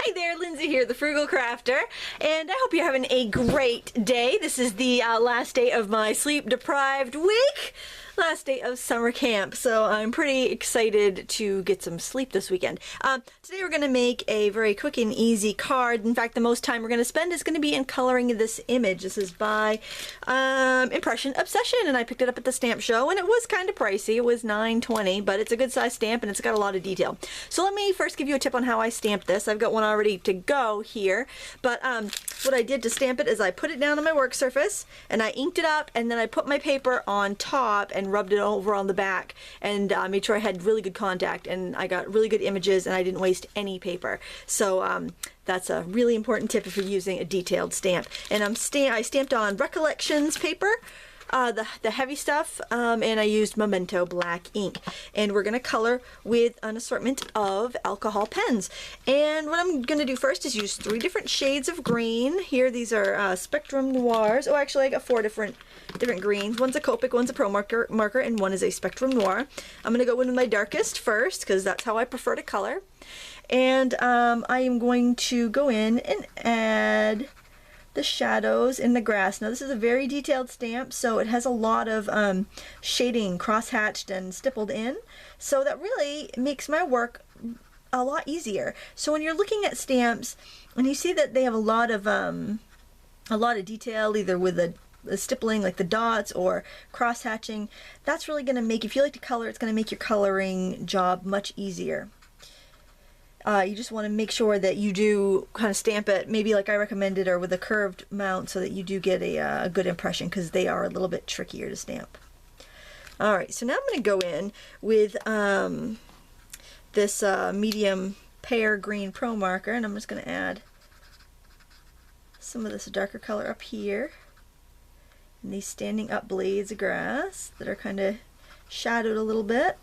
Hi there, Lindsay here, the Frugal Crafter, and I hope you're having a great day. This is the last day of my sleep-deprived week, last day of summer camp, so I'm pretty excited to get some sleep this weekend. Today we're going to make a very quick and easy card. In fact, the most time we're going to spend is going to be in coloring this image. This is by Impression Obsession, and I picked it up at the stamp show, and it was kind of pricey. It was $9.20, but it's a good size stamp, and it's got a lot of detail. So let me first give you a tip on how I stamped this. I've got one already to go here, but what I did to stamp it is I put it down on my work surface, and I inked it up, and then I put my paper on top and rubbed it over on the back, and made sure I had really good contact, and I got really good images, and I didn't waste any paper. So that's a really important tip if you're using a detailed stamp. And I stamped on Recollections paper, the heavy stuff, and I used Memento black ink. And we're going to color with an assortment of alcohol pens. And what I'm going to do first is use 3 different shades of green. Here, these are Spectrum Noirs. Oh, actually, I got 4 different greens. One's a Copic, one's a Pro marker, and one is a Spectrum Noir. I'm going to go in with my darkest first, because that's how I prefer to color. And I am going to go in and add the shadows in the grass. Now this is a very detailed stamp, so it has a lot of shading cross-hatched and stippled in, so that really makes my work a lot easier. So when you're looking at stamps and you see that they have a lot of detail, either with the stippling like the dots or cross-hatching, that's really going to make, if you like to color, it's going to make your coloring job much easier. You just want to make sure that you do kind of stamp it, maybe like I recommended, or with a curved mount, so that you do get a good impression, because they are a little bit trickier to stamp. Alright, so now I'm going to go in with this medium pear green Pro marker, and I'm just going to add some of this darker color up here, and these standing up blades of grass that are kind of shadowed a little bit.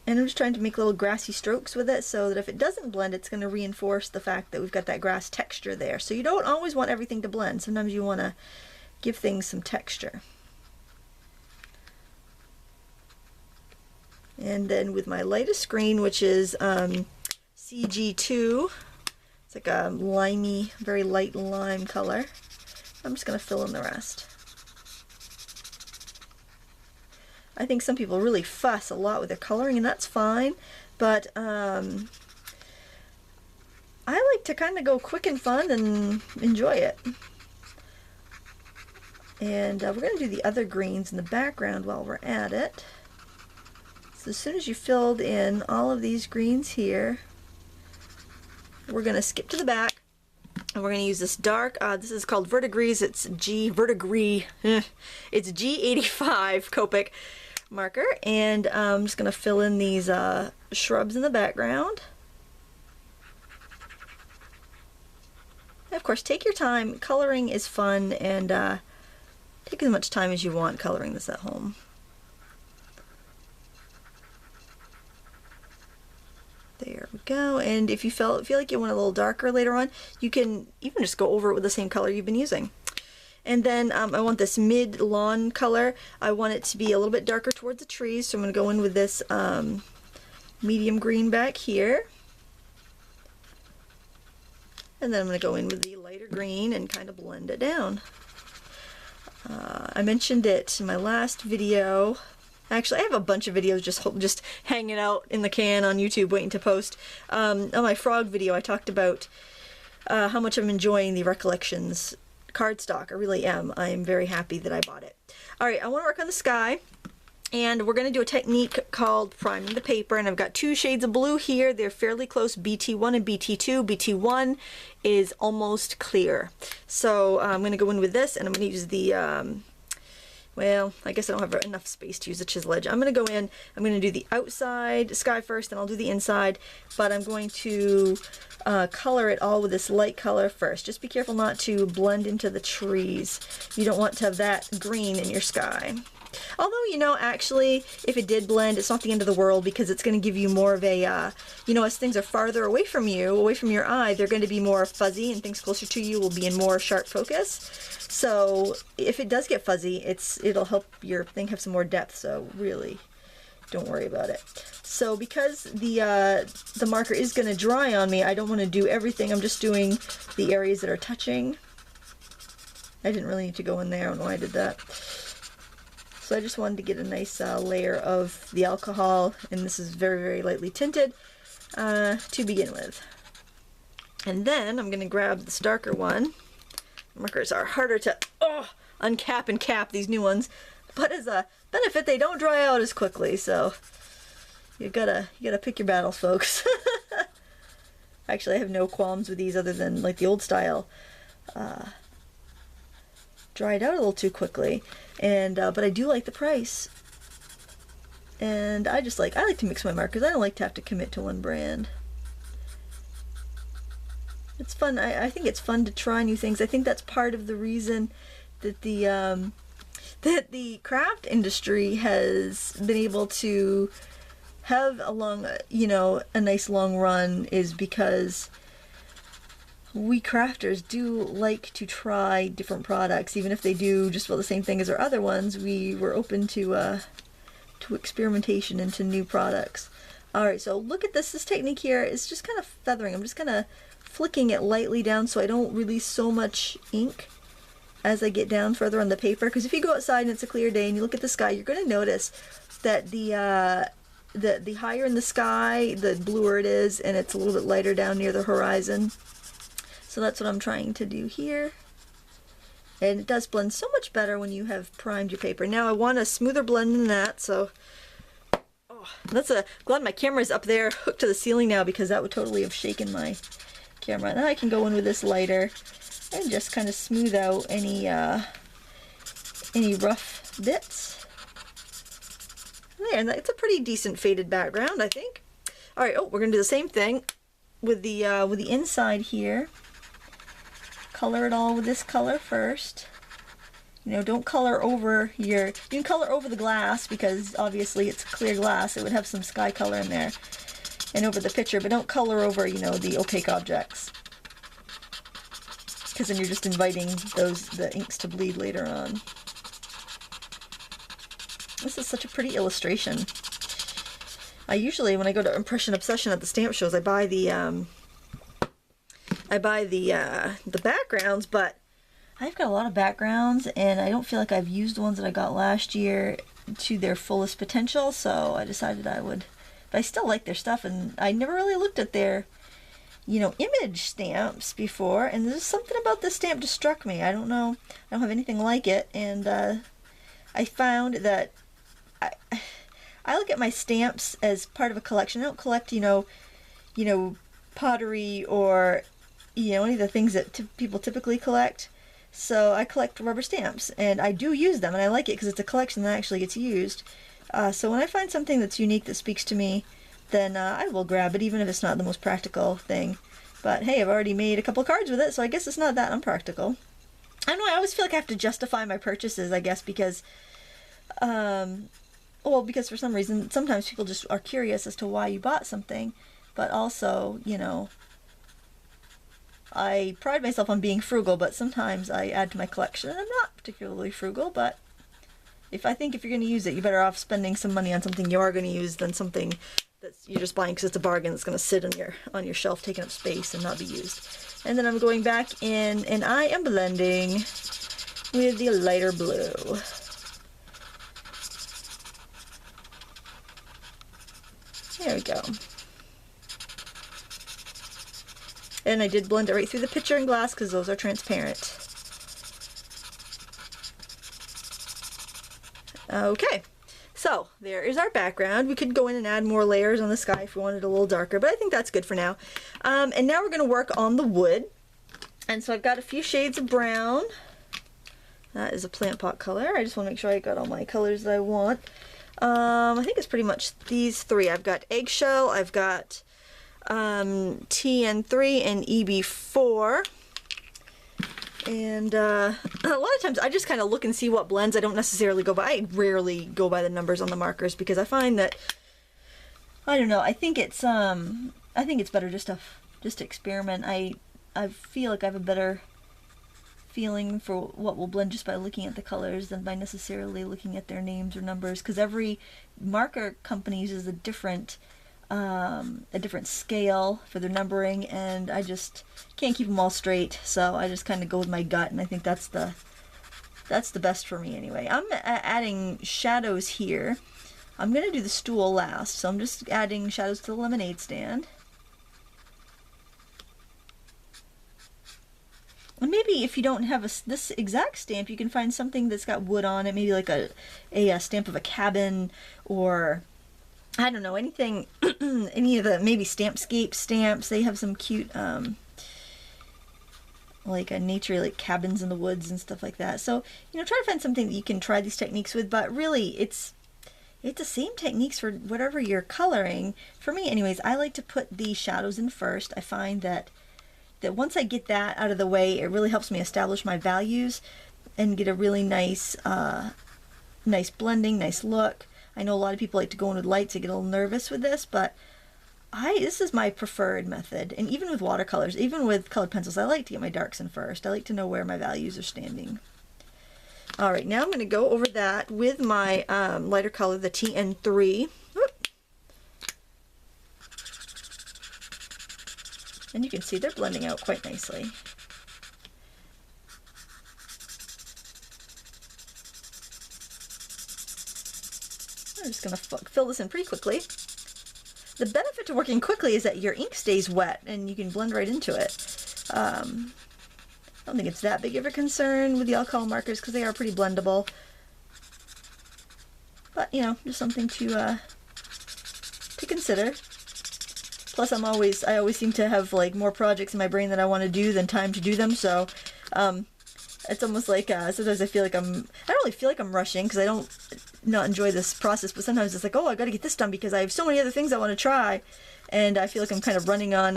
And I'm just trying to make little grassy strokes with it, so that if it doesn't blend, it's going to reinforce the fact that we've got that grass texture there. So you don't always want everything to blend. Sometimes you want to give things some texture. And then with my lightest green, which is CG2, it's like a limey, very light lime color, I'm just going to fill in the rest. I think some people really fuss a lot with their coloring, and that's fine, but I like to kind of go quick and fun and enjoy it. And we're going to do the other greens in the background while we're at it. So as soon as you filled in all of these greens here, we're going to skip to the back, and we're going to use this dark, this is called Verdigris, it's it's G85 Copic marker, and I'm just going to fill in these shrubs in the background. And of course, take your time. Coloring is fun, and take as much time as you want coloring this at home. There we go. And if you feel like you want a little darker later on, you can even just go over it with the same color you've been using. And then I want this mid-lawn color. I want it to be a little bit darker towards the trees, so I'm going to go in with this medium green back here. And then I'm going to go in with the lighter green and kind of blend it down. I mentioned it in my last video. Actually, I have a bunch of videos just hanging out in the can on YouTube waiting to post. On my frog video, I talked about how much I'm enjoying the Recollections cardstock. I really am. I am very happy that I bought it. Alright, I want to work on the sky, and we're going to do a technique called priming the paper, and I've got 2 shades of blue here. They're fairly close, BT1 and BT2. BT1 is almost clear. So I'm going to go in with this, and I'm going to use the well, I guess I don't have enough space to use a chisel edge. I'm going to go in, I'm going to do the outside sky first, and I'll do the inside, but I'm going to color it all with this light color first. Just be careful not to blend into the trees. You don't want to have that green in your sky. Although, you know, actually, if it did blend, it's not the end of the world, because it's going to give you more of a, you know, as things are farther away from you, away from your eye, they're going to be more fuzzy, and things closer to you will be in more sharp focus. So if it does get fuzzy, it'll help your thing have some more depth. So really, don't worry about it. So because the marker is going to dry on me, I don't want to do everything. I'm just doing the areas that are touching. I didn't really need to go in there. I don't know why I did that. So I just wanted to get a nice layer of the alcohol, and this is very, very lightly tinted to begin with. And then I'm going to grab this darker one. Markers are harder to uncap and cap, these new ones, but as a benefit, they don't dry out as quickly, so you gotta pick your battles, folks. Actually, I have no qualms with these other than like the old style dried out a little too quickly, and but I do like the price, and I like to mix my markers. I don't like to have to commit to one brand. It's fun. I think it's fun to try new things. I think that's part of the reason that the craft industry has been able to have a long, a nice long run, is because we crafters do like to try different products, even if they do just about the same thing as our other ones. We're open to experimentation into new products. All right, so look at this. This technique here is just kind of feathering. I'm just kind of flicking it lightly down so I don't release so much ink as I get down further on the paper. Because if you go outside and it's a clear day and you look at the sky, you're going to notice that the higher in the sky, the bluer it is, and it's a little bit lighter down near the horizon. So that's what I'm trying to do here. And it does blend so much better when you have primed your paper. Now I want a smoother blend than that, so glad my camera's up there hooked to the ceiling now, because that would totally have shaken my camera. Now I can go in with this lighter and just kind of smooth out any rough bits. There, and it's a pretty decent faded background, I think. All right, we're gonna do the same thing with the inside here. Color it all with this color first. Don't color over you can color over the glass, because obviously it's clear glass. It would have some sky color in there, and over the picture, but don't color over, the opaque objects, because then you're just inviting the inks to bleed later on. This is such a pretty illustration. I usually, when I go to Impression Obsession at the stamp shows, I buy the backgrounds, but I've got a lot of backgrounds, and I don't feel like I've used the ones that I got last year to their fullest potential, so I decided I would. But I still like their stuff, and I never really looked at their, image stamps before, and there's something about this stamp just struck me. I don't know. I don't have anything like it, and I found that I look at my stamps as part of a collection. I don't collect, pottery or, any of the things that people typically collect. So I collect rubber stamps, and I do use them, and I like it because it's a collection that actually gets used. So when I find something that's unique that speaks to me, then I will grab it, even if it's not the most practical thing. But hey, I've already made a couple cards with it, so I guess it's not that unpractical. I don't know, I always feel like I have to justify my purchases, I guess, because, because for some reason, sometimes people just are curious as to why you bought something, but also, I pride myself on being frugal, but sometimes I add to my collection, and I'm not particularly frugal, but if you're going to use it, you're better off spending some money on something you are going to use than something that you're just buying because it's a bargain that's going to sit on your shelf, taking up space and not be used. And then I'm going back in, and I am blending with the lighter blue. There we go. And I did blend it right through the picture and glass because those are transparent. Okay, so there is our background. We could go in and add more layers on the sky if we wanted a little darker, but I think that's good for now. And now we're going to work on the wood. And so I've got a few shades of brown. That is a plant pot color. I just want to make sure I got all my colors that I want. I think it's pretty much these three. I've got eggshell, I've got TN3 and EB4. And a lot of times I just kind of look and see what blends. I don't necessarily go by, I rarely go by the numbers on the markers because I find that, I don't know, I think it's better just to experiment. I feel like I have a better feeling for what will blend just by looking at the colors than by necessarily looking at their names or numbers, because every marker company uses a different scale for their numbering, and I just can't keep them all straight, so I just kind of go with my gut, and I think that's the best for me anyway. I'm adding shadows here. I'm going to do the stool last, so I'm just adding shadows to the lemonade stand. And maybe if you don't have this exact stamp, you can find something that's got wood on it, maybe like a stamp of a cabin, or I don't know, anything, any of the maybe Stampscape stamps. They have some cute, like a nature, like cabins in the woods and stuff like that. So, you know, try to find something that you can try these techniques with, but really it's the same techniques for whatever you're coloring. For me anyways, I like to put the shadows in first. I find that once I get that out of the way, it really helps me establish my values and get a really nice, nice blending, nice look. I know a lot of people like to go in with lights. I get a little nervous with this, but this is my preferred method. And even with watercolors, even with colored pencils, I like to get my darks in first. I like to know where my values are standing. All right, now I'm going to go over that with my lighter color, the TN3. And you can see they're blending out quite nicely. I'm just going to fill this in pretty quickly. The benefit to working quickly is that your ink stays wet and you can blend right into it. I don't think it's that big of a concern with the alcohol markers because they are pretty blendable. But, you know, just something to consider. Plus, I always seem to have like more projects in my brain that I want to do than time to do them. So, it's almost like sometimes I feel like I don't really feel like I'm rushing because I don't not enjoy this process. But sometimes it's like, oh, I got to get this done because I have so many other things I want to try, and I feel like I'm kind of running on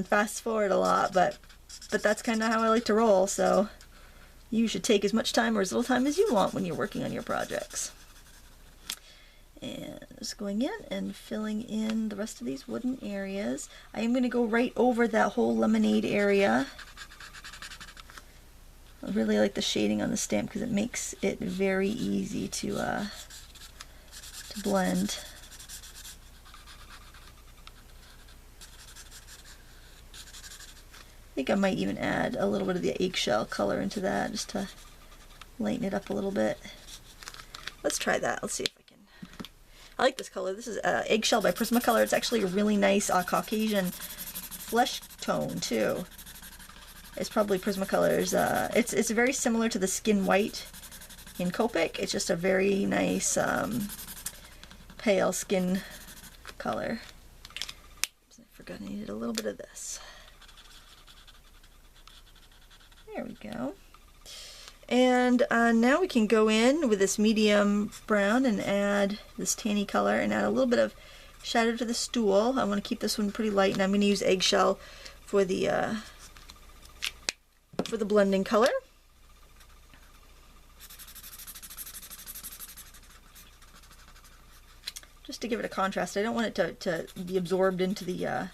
fast forward a lot. But that's kind of how I like to roll. So, you should take as much time or as little time as you want when you're working on your projects. And just going in and filling in the rest of these wooden areas. I am going to go right over that whole lemonade area. I really like the shading on the stamp because it makes it very easy to blend. I think I might even add a little bit of the eggshell color into that just to lighten it up a little bit. Let's try that. Let's see if I can. I like this color. This is Eggshell by Prismacolor. It's actually a really nice Caucasian flesh tone too. It's probably Prismacolor's. It's very similar to the Skin White in Copic. It's just a very nice pale skin color. I forgot I needed a little bit of this. There we go. And now we can go in with this medium brown and add this tanny color and add a little bit of shadow to the stool. I want to keep this one pretty light, and I'm going to use Eggshell for the blending color. Just to give it a contrast. I don't want it to be absorbed into the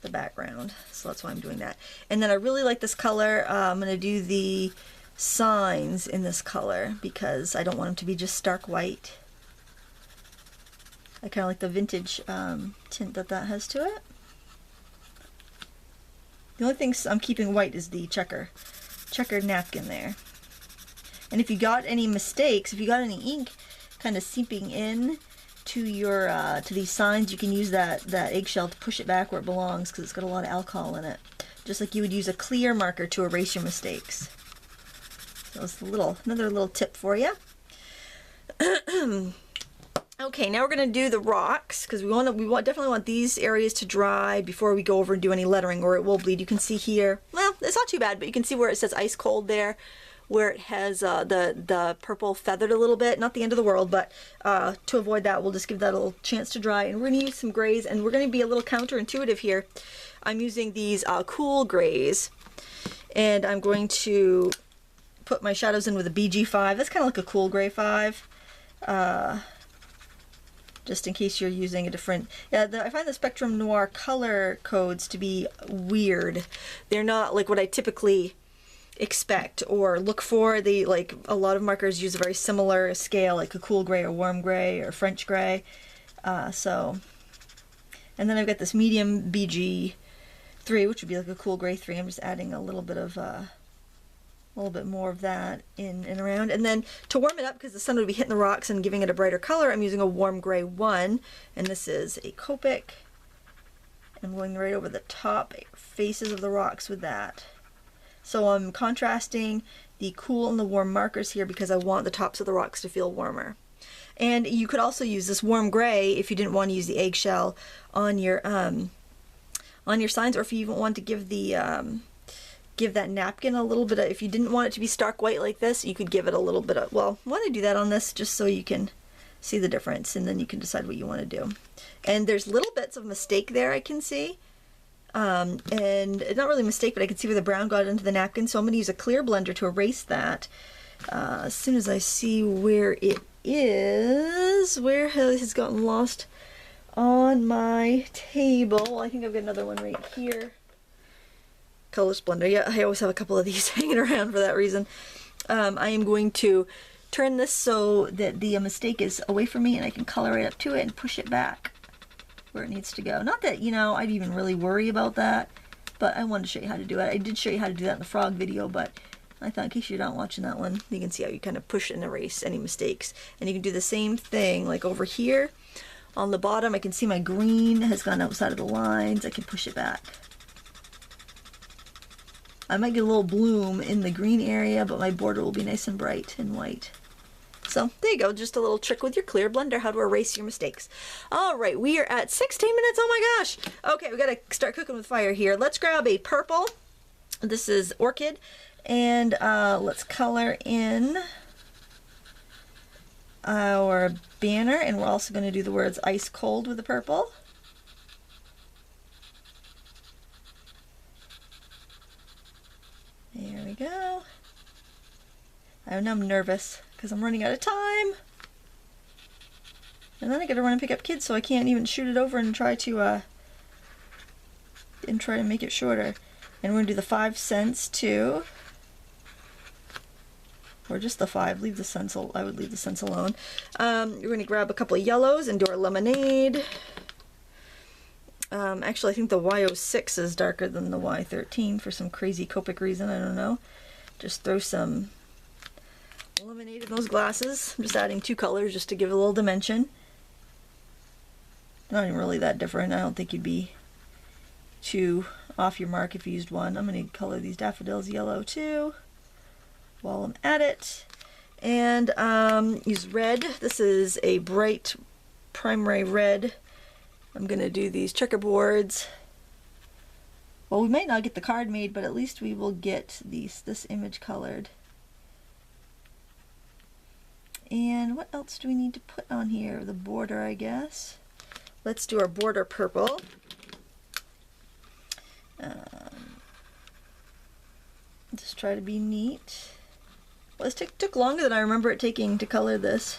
background, so that's why I'm doing that. And then I really like this color. I'm going to do the signs in this color because I don't want them to be just stark white. I kind of like the vintage tint that has to it. The only thing I'm keeping white is the checkered napkin there. And if you got any mistakes, if you got any ink kind of seeping in to your to these signs, you can use that eggshell to push it back where it belongs because it's got a lot of alcohol in it. Just like you would use a clear marker to erase your mistakes. So it's another little tip for you. Okay, now we're going to do the rocks because we definitely want these areas to dry before we go over and do any lettering, or it will bleed. You can see here, well, it's not too bad, but you can see where it says ice cold there, where it has the purple feathered a little bit. Not the end of the world, but to avoid that, we'll just give that a little chance to dry. And we're going to use some grays, and we're going to be a little counterintuitive here. I'm using these cool grays, and I'm going to put my shadows in with a BG5. That's kind of like a cool gray 5. Just in case you're using a different... Yeah, I find the Spectrum Noir color codes to be weird. They're not like what I typically expect or look for. They, like, a lot of markers use a very similar scale, like a cool gray or warm gray or French gray. And then I've got this medium BG 3, which would be like a cool gray 3. I'm just adding a little bit of a little bit more of that in and around. And then to warm it up, because the sun would be hitting the rocks and giving it a brighter color, I'm using a warm gray 1, and this is a Copic. I'm going right over the top faces of the rocks with that. So I'm contrasting the cool and the warm markers here because I want the tops of the rocks to feel warmer. And you could also use this warm gray if you didn't want to use the eggshell on your signs, or if you even want to give the give that napkin a little bit of, if you didn't want it to be stark white like this, you could give it a little bit of, well, I want to do that on this just so you can see the difference, and then you can decide what you want to do. And there's little bits of mistake there I can see. And not really a mistake, but I can see where the brown got into the napkin, so I'm going to use a clear blender to erase that. As soon as I see where it is, where it has gotten lost on my table. I think I've got another one right here. Color Splendor. Yeah, I always have a couple of these hanging around for that reason. I am going to turn this so that the mistake is away from me and I can color right up to it and push it back where it needs to go. Not that, you know, I'd even really worry about that, but I wanted to show you how to do it. I did show you how to do that in the frog video, but I thought in case you're not watching that one, you can see how you kind of push and erase any mistakes. And you can do the same thing, like over here on the bottom. I can see my green has gone outside of the lines. I can push it back. I might get a little bloom in the green area, but my border will be nice and bright and white. So there you go, just a little trick with your clear blender, how to erase your mistakes. All right, we are at 16 minutes, oh my gosh. Okay, we gotta start cooking with fire here. Let's grab a purple. This is Orchid, and let's color in our banner, and we're also gonna do the words ice cold with the purple. There we go. I know I'm nervous because I'm running out of time. And then I gotta run and pick up kids, so I can't even shoot it over and try to make it shorter. And we're gonna do the 5 cents too. Or just the 5, leave the cents, I would leave the cents alone. We're gonna grab a couple of yellows and do our lemonade. Actually, I think the Y06 is darker than the Y13 for some crazy Copic reason, I don't know. Just throw some lemonade in those glasses. I'm just adding 2 colors just to give it a little dimension. Not even really that different. I don't think you'd be too off your mark if you used one. I'm going to color these daffodils yellow too while I'm at it. And use red. This is a bright primary red. I'm going to do these checkerboards. Well, we might not get the card made, but at least we will get this image colored. And what else do we need to put on here? The border, I guess. Let's do our border purple. Just try to be neat. Well, this took longer than I remember it taking to color this.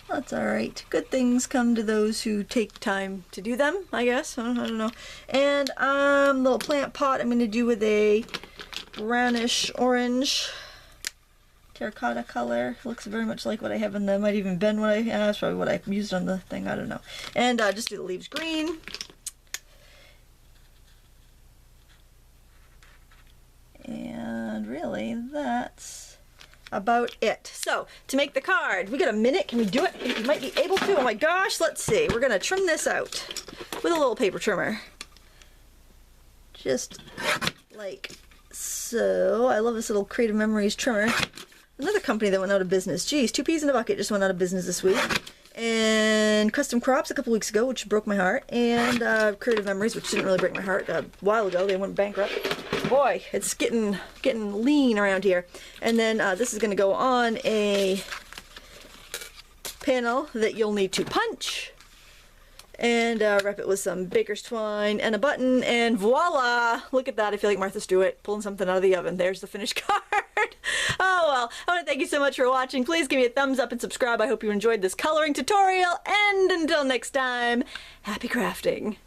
That's alright. Good things come to those who take time to do them, I guess. I don't know. And little plant pot I'm going to do with a brownish orange terracotta color. Looks very much like what I have in the, might even been what I have. That's probably what I used on the thing, I don't know. And just do the leaves green. And really, that's about it. So, to make the card, we got a minute. Can we do it? We might be able to. Oh my gosh, let's see. We're gonna trim this out with a little paper trimmer. Just like so. I love this little Creative Memories trimmer. Another company that went out of business. Geez, 2 peas in a bucket just went out of business this week. And Custom Crops a couple weeks ago, which broke my heart. And Creative Memories, which didn't really break my heart. A while ago, they went bankrupt. Boy, it's getting lean around here. And then this is going to go on a panel that you'll need to punch. And wrap it with some baker's twine and a button, and voila! Look at that, I feel like Martha Stewart pulling something out of the oven. There's the finished card. Oh well, I want to thank you so much for watching. Please give me a thumbs up and subscribe. I hope you enjoyed this coloring tutorial, and until next time, happy crafting!